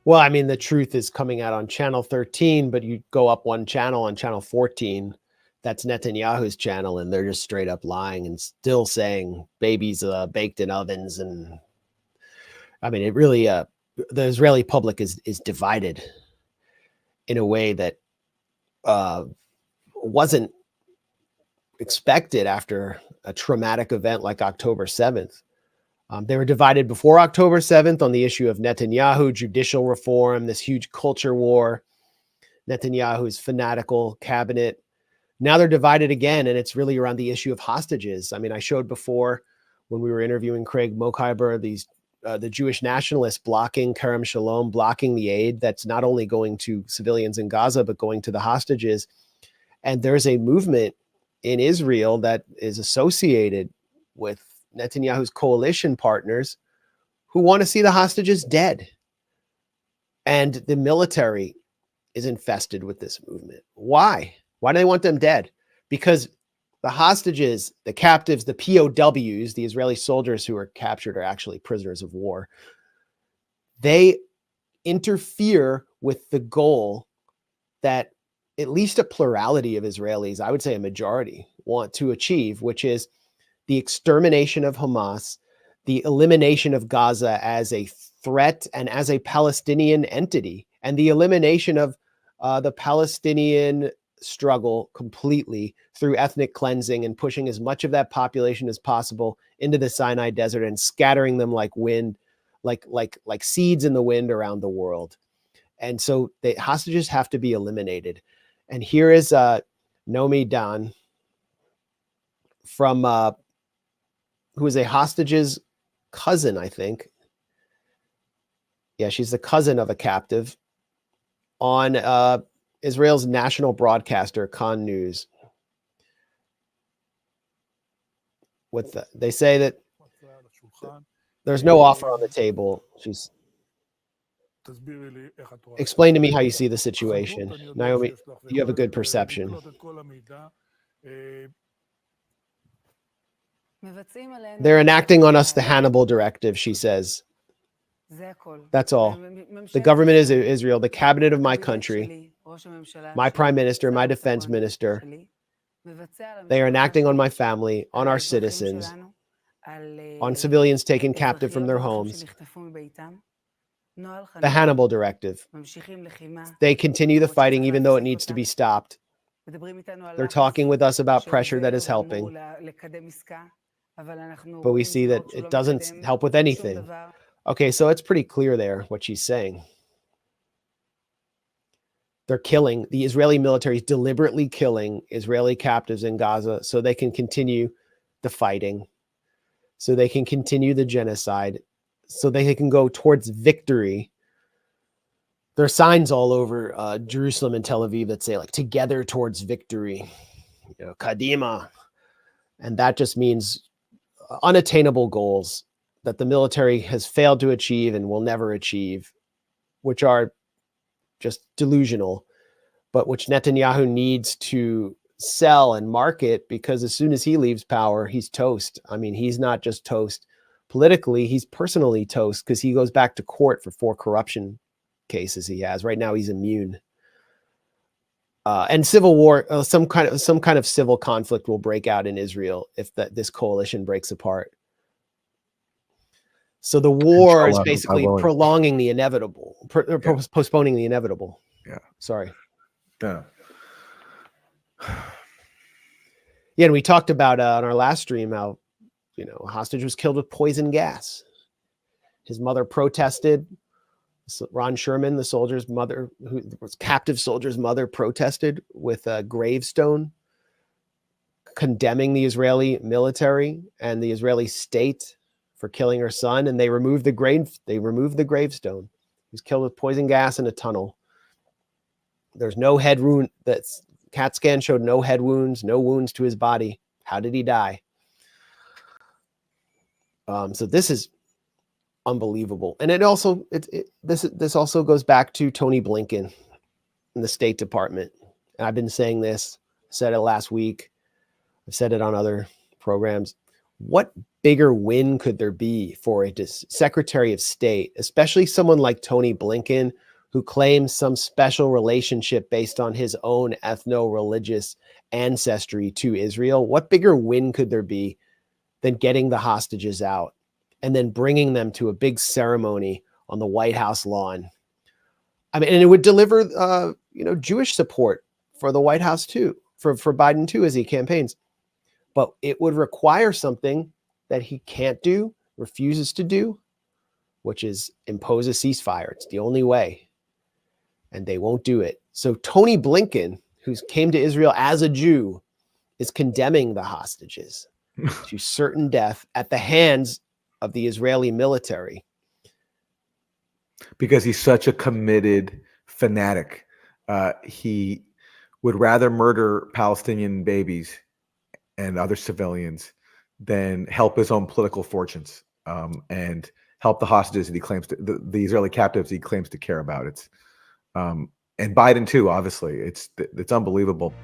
Well, I mean, the truth is coming out on channel 13, but you go up one channel on channel 14, that's Netanyahu's channel, and they're just straight up lying and still saying babies baked in ovens. And I mean, it really, the Israeli public is divided in a way that wasn't expected after a traumatic event like October 7th. They were divided before October 7th on the issue of Netanyahu, judicial reform, this huge culture war, Netanyahu's fanatical cabinet. Now they're divided again, and it's really around the issue of hostages. I mean, I showed before when we were interviewing Craig Mokheiber, the Jewish nationalists blocking Kerem Shalom, blocking the aid that's not only going to civilians in Gaza, but going to the hostages. And there's a movement in Israel that is associated with Netanyahu's coalition partners who want to see the hostages dead. And the military is infested with this movement. Why? Why do they want them dead? Because the hostages, the captives, the POWs, the Israeli soldiers who are captured are actually prisoners of war. They interfere with the goal that at least a plurality of Israelis, I would say a majority, want to achieve, which is the extermination of Hamas, the elimination of Gaza as a threat and as a Palestinian entity, and the elimination of the Palestinian struggle completely through ethnic cleansing and pushing as much of that population as possible into the Sinai Desert and scattering them like wind, like seeds in the wind around the world. And so the hostages have to be eliminated. And here is Nomi Dan from who is a hostage's cousin, I think. Yeah, she's the cousin of a captive on Israel's national broadcaster, Khan News. They say that there's no offer on the table. Explain to me how you see the situation. Naomi, you have a good perception. They're enacting on us the Hannibal directive, she says. That's all. The government is Israel, the cabinet of my country, my prime minister, my defense minister. They are enacting on my family, on our citizens, on civilians taken captive from their homes. The Hannibal directive. They continue the fighting even though it needs to be stopped. They're talking with us about pressure that is helping. But we see that it doesn't help with anything. Okay, so it's pretty clear there what she's saying. They're killing, the Israeli military is deliberately killing Israeli captives in Gaza so they can continue the fighting, so they can continue the genocide, so they can go towards victory. There are signs all over Jerusalem and Tel Aviv that say like together towards victory, Kadima. And that just means unattainable goals that the military has failed to achieve and will never achieve, which are just delusional, but which Netanyahu needs to sell and market, because as soon as he leaves power, he's toast. I mean, he's not just toast politically, he's personally toast, because he goes back to court for 4 corruption cases he has. Right now, he's immune. And civil war, some kind of civil conflict will break out in Israel if this coalition breaks apart. So the war is basically prolonging the inevitable, postponing the inevitable. Yeah. Sorry. Yeah. Yeah, and we talked about on our last stream how, a hostage was killed with poison gas. His mother protested. Ron Sherman, the soldier's mother, who was captive soldier's mother, protested with a gravestone condemning the Israeli military and the Israeli state for killing her son, and they removed the gravestone. He was killed with poison gas in a tunnel. There's no head wound. That's CAT scan showed no head wounds, no wounds to his body. How did he die? So this is unbelievable, and this also goes back to Tony Blinken in the State Department. And I've been saying this. I said it last week. I've said it on other programs. What bigger win could there be for a Secretary of State, especially someone like Tony Blinken, who claims some special relationship based on his own ethno-religious ancestry to Israel? What bigger win could there be than getting the hostages out and then bringing them to a big ceremony on the White House lawn? I mean, and it would deliver, Jewish support for the White House too, for Biden too, as he campaigns. But it would require something that he can't do, refuses to do, which is impose a ceasefire. It's the only way, and they won't do it. So Tony Blinken, who came to Israel as a Jew, is condemning the hostages to certain death at the hands of the Israeli military. Because he's such a committed fanatic. He would rather murder Palestinian babies and other civilians than help his own political fortunes, and help the hostages that he claims to, the Israeli captives he claims to care about. It's and Biden too, obviously. It's unbelievable.